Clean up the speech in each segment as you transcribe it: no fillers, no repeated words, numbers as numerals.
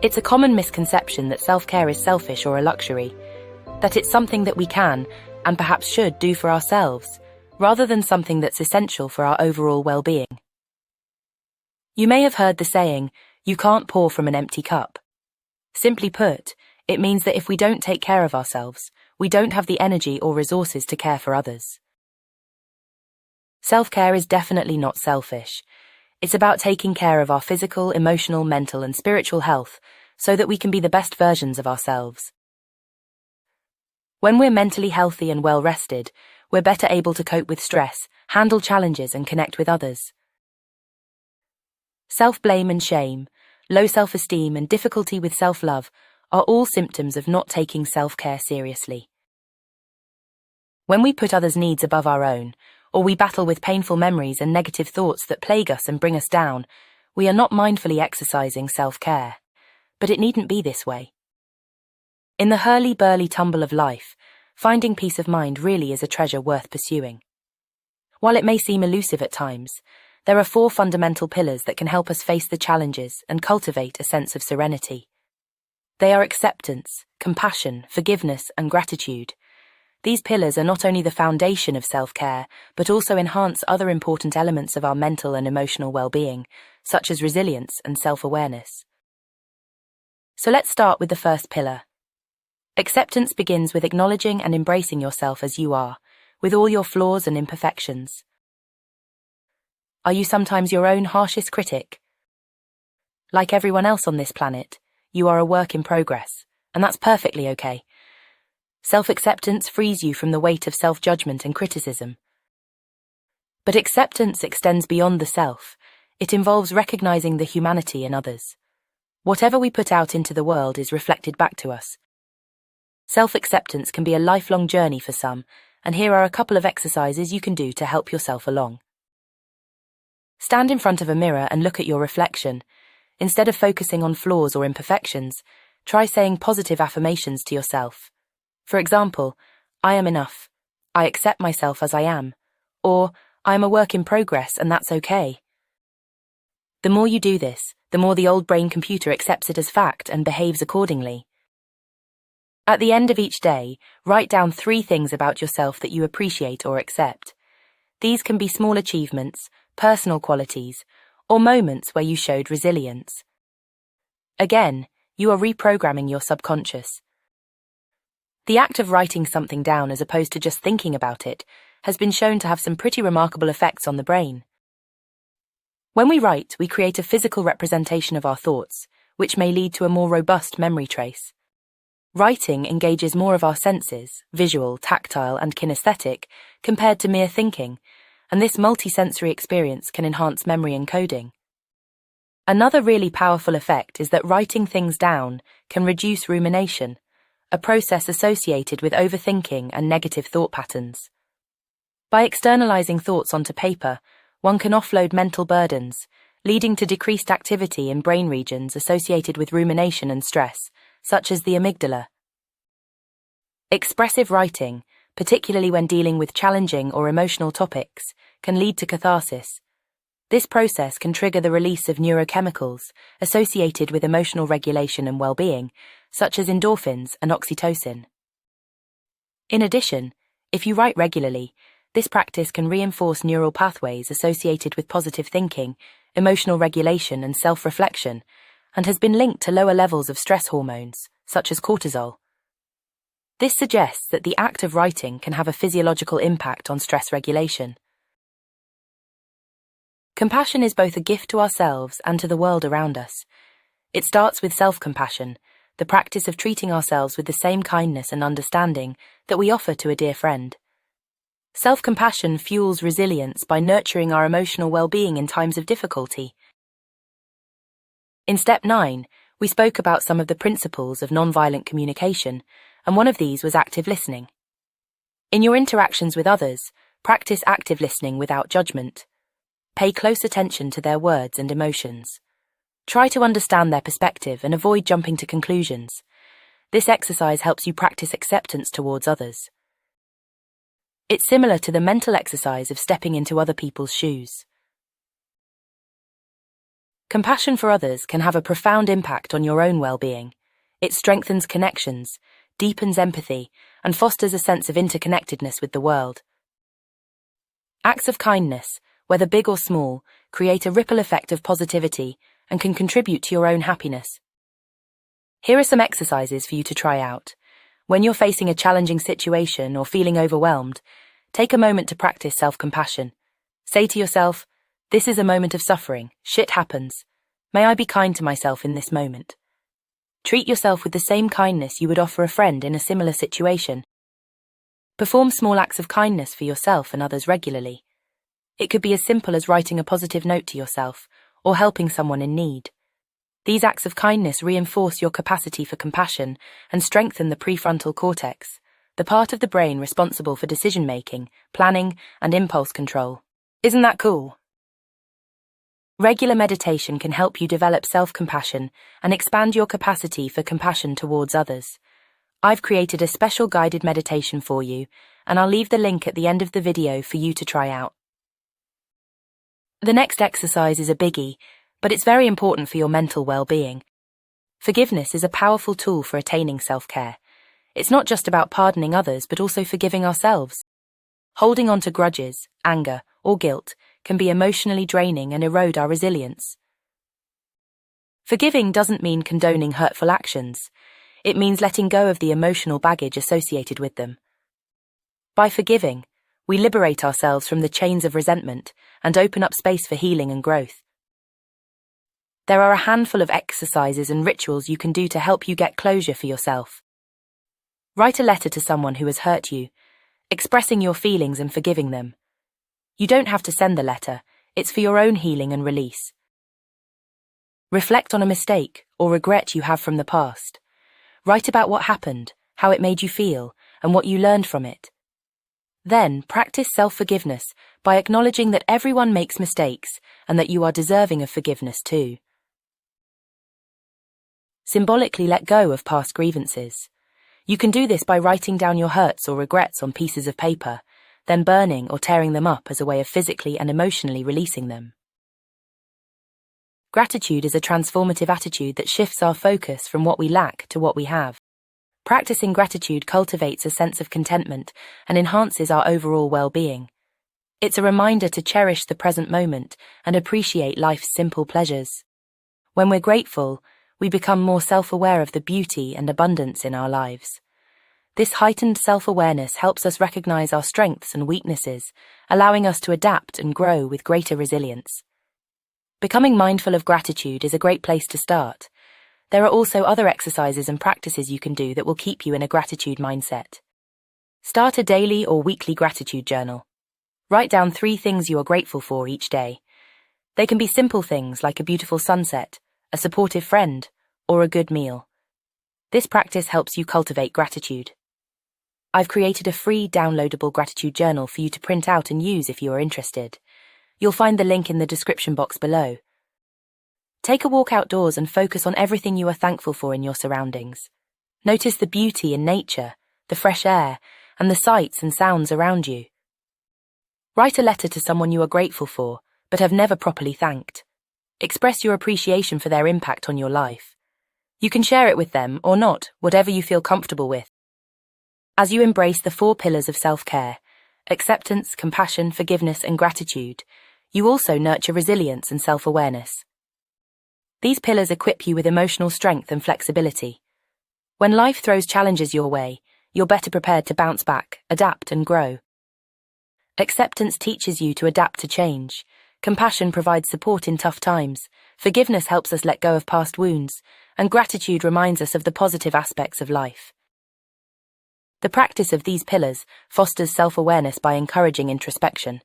It's a common misconception that self-care is selfish or a luxury, that it's something that we can, and perhaps should, do for ourselves, rather than something that's essential for our overall well-being. You may have heard the saying, "You can't pour from an empty cup." Simply put, it means that if we don't take care of ourselves, we don't have the energy or resources to care for others. Self-care is definitely not selfish. It's about taking care of our physical, emotional, mental, and spiritual health so that we can be the best versions of ourselves. When we're mentally healthy and well-rested, we're better able to cope with stress, handle challenges, and connect with others. Self-blame and shame, low self-esteem, and difficulty with self-love are all symptoms of not taking self-care seriously. When we put others' needs above our own, or we battle with painful memories and negative thoughts that plague us and bring us down, we are not mindfully exercising self-care. But it needn't be this way. In the hurly-burly tumble of life, finding peace of mind really is a treasure worth pursuing. While it may seem elusive at times, there are 4 fundamental pillars that can help us face the challenges and cultivate a sense of serenity. They are acceptance, compassion, forgiveness, and gratitude. These pillars are not only the foundation of self-care, but also enhance other important elements of our mental and emotional well-being, such as resilience and self-awareness. So let's start with the first pillar. Acceptance begins with acknowledging and embracing yourself as you are, with all your flaws and imperfections. Are you sometimes your own harshest critic? Like everyone else on this planet, you are a work in progress, and that's perfectly okay. Self-acceptance frees you from the weight of self-judgment and criticism. But acceptance extends beyond the self. It involves recognizing the humanity in others. Whatever we put out into the world is reflected back to us. Self-acceptance can be a lifelong journey for some, and here are a couple of exercises you can do to help yourself along. Stand in front of a mirror and look at your reflection. Instead of focusing on flaws or imperfections, try saying positive affirmations to yourself. For example, "I am enough," "I accept myself as I am," or "I am a work in progress and that's okay." The more you do this, the more the old brain computer accepts it as fact and behaves accordingly. At the end of each day, write down 3 things about yourself that you appreciate or accept. These can be small achievements, personal qualities, or moments where you showed resilience. Again, you are reprogramming your subconscious. The act of writing something down as opposed to just thinking about it has been shown to have some pretty remarkable effects on the brain. When we write, we create a physical representation of our thoughts, which may lead to a more robust memory trace. Writing engages more of our senses, visual, tactile, and kinesthetic, compared to mere thinking, and this multisensory experience can enhance memory encoding. Another really powerful effect is that writing things down can reduce rumination, a process associated with overthinking and negative thought patterns. By externalizing thoughts onto paper, one can offload mental burdens, leading to decreased activity in brain regions associated with rumination and stress, such as the amygdala. Expressive writing, particularly when dealing with challenging or emotional topics, can lead to catharsis. This process can trigger the release of neurochemicals associated with emotional regulation and well-being, such as endorphins and oxytocin. In addition, if you write regularly, this practice can reinforce neural pathways associated with positive thinking, emotional regulation, and self-reflection, and has been linked to lower levels of stress hormones, such as cortisol. This suggests that the act of writing can have a physiological impact on stress regulation. Compassion is both a gift to ourselves and to the world around us. It starts with self-compassion, the practice of treating ourselves with the same kindness and understanding that we offer to a dear friend. Self-compassion fuels resilience by nurturing our emotional well-being in times of difficulty. In Step 9, we spoke about some of the principles of nonviolent communication, and one of these was active listening. In your interactions with others, practice active listening without judgment. Pay close attention to their words and emotions. Try to understand their perspective and avoid jumping to conclusions. This exercise helps you practice acceptance towards others. It's similar to the mental exercise of stepping into other people's shoes. Compassion for others can have a profound impact on your own well-being. It strengthens connections, deepens empathy, and fosters a sense of interconnectedness with the world. Acts of kindness, whether big or small, create a ripple effect of positivity and can contribute to your own happiness. Here are some exercises for you to try out. When you're facing a challenging situation or feeling overwhelmed, take a moment to practice self-compassion. Say to yourself, "This is a moment of suffering. Shit happens. May I be kind to myself in this moment." Treat yourself with the same kindness you would offer a friend in a similar situation. Perform small acts of kindness for yourself and others regularly. It could be as simple as writing a positive note to yourself or helping someone in need. These acts of kindness reinforce your capacity for compassion and strengthen the prefrontal cortex, the part of the brain responsible for decision-making, planning, and impulse control. Isn't that cool? Regular meditation can help you develop self-compassion and expand your capacity for compassion towards others. I've created a special guided meditation for you, and I'll leave the link at the end of the video for you to try out. The next exercise is a biggie, but it's very important for your mental well-being. Forgiveness is a powerful tool for attaining self-care. It's not just about pardoning others, but also forgiving ourselves. Holding on to grudges, anger, or guilt can be emotionally draining and erode our resilience. Forgiving doesn't mean condoning hurtful actions. It means letting go of the emotional baggage associated with them. By forgiving, we liberate ourselves from the chains of resentment and open up space for healing and growth. There are a handful of exercises and rituals you can do to help you get closure for yourself. Write a letter to someone who has hurt you, expressing your feelings and forgiving them. You don't have to send the letter, it's for your own healing and release. Reflect on a mistake or regret you have from the past. Write about what happened, how it made you feel, and what you learned from it. Then, practice self-forgiveness by acknowledging that everyone makes mistakes and that you are deserving of forgiveness too. Symbolically let go of past grievances. You can do this by writing down your hurts or regrets on pieces of paper, then burning or tearing them up as a way of physically and emotionally releasing them. Gratitude is a transformative attitude that shifts our focus from what we lack to what we have. Practicing gratitude cultivates a sense of contentment and enhances our overall well-being. It's a reminder to cherish the present moment and appreciate life's simple pleasures. When we're grateful, we become more self-aware of the beauty and abundance in our lives. This heightened self-awareness helps us recognize our strengths and weaknesses, allowing us to adapt and grow with greater resilience. Becoming mindful of gratitude is a great place to start. There are also other exercises and practices you can do that will keep you in a gratitude mindset. Start a daily or weekly gratitude journal. Write down 3 things you are grateful for each day. They can be simple things like a beautiful sunset, a supportive friend, or a good meal. This practice helps you cultivate gratitude. I've created a free downloadable gratitude journal for you to print out and use if you are interested. You'll find the link in the description box below. Take a walk outdoors and focus on everything you are thankful for in your surroundings. Notice the beauty in nature, the fresh air, and the sights and sounds around you. Write a letter to someone you are grateful for, but have never properly thanked. Express your appreciation for their impact on your life. You can share it with them or not, whatever you feel comfortable with. As you embrace the 4 pillars of self-care, acceptance, compassion, forgiveness, and gratitude, you also nurture resilience and self-awareness. These pillars equip you with emotional strength and flexibility. When life throws challenges your way, you're better prepared to bounce back, adapt, and grow. Acceptance teaches you to adapt to change. Compassion provides support in tough times. Forgiveness helps us let go of past wounds, and gratitude reminds us of the positive aspects of life. The practice of these pillars fosters self-awareness by encouraging introspection.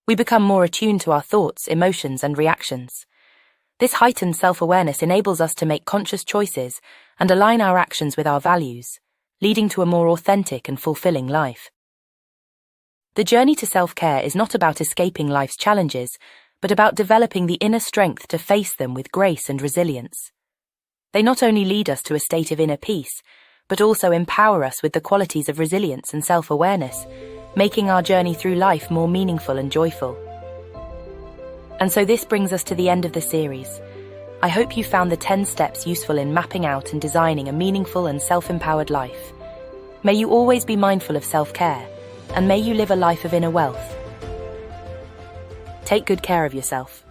We become more attuned to our thoughts, emotions, and reactions. This heightened self-awareness enables us to make conscious choices and align our actions with our values, leading to a more authentic and fulfilling life. The journey to self-care is not about escaping life's challenges, but about developing the inner strength to face them with grace and resilience. They not only lead us to a state of inner peace, but also empower us with the qualities of resilience and self-awareness, making our journey through life more meaningful and joyful. And so this brings us to the end of the series. I hope you found the 10 steps useful in mapping out and designing a meaningful and self-empowered life. May you always be mindful of self-care, and may you live a life of inner wealth. Take good care of yourself.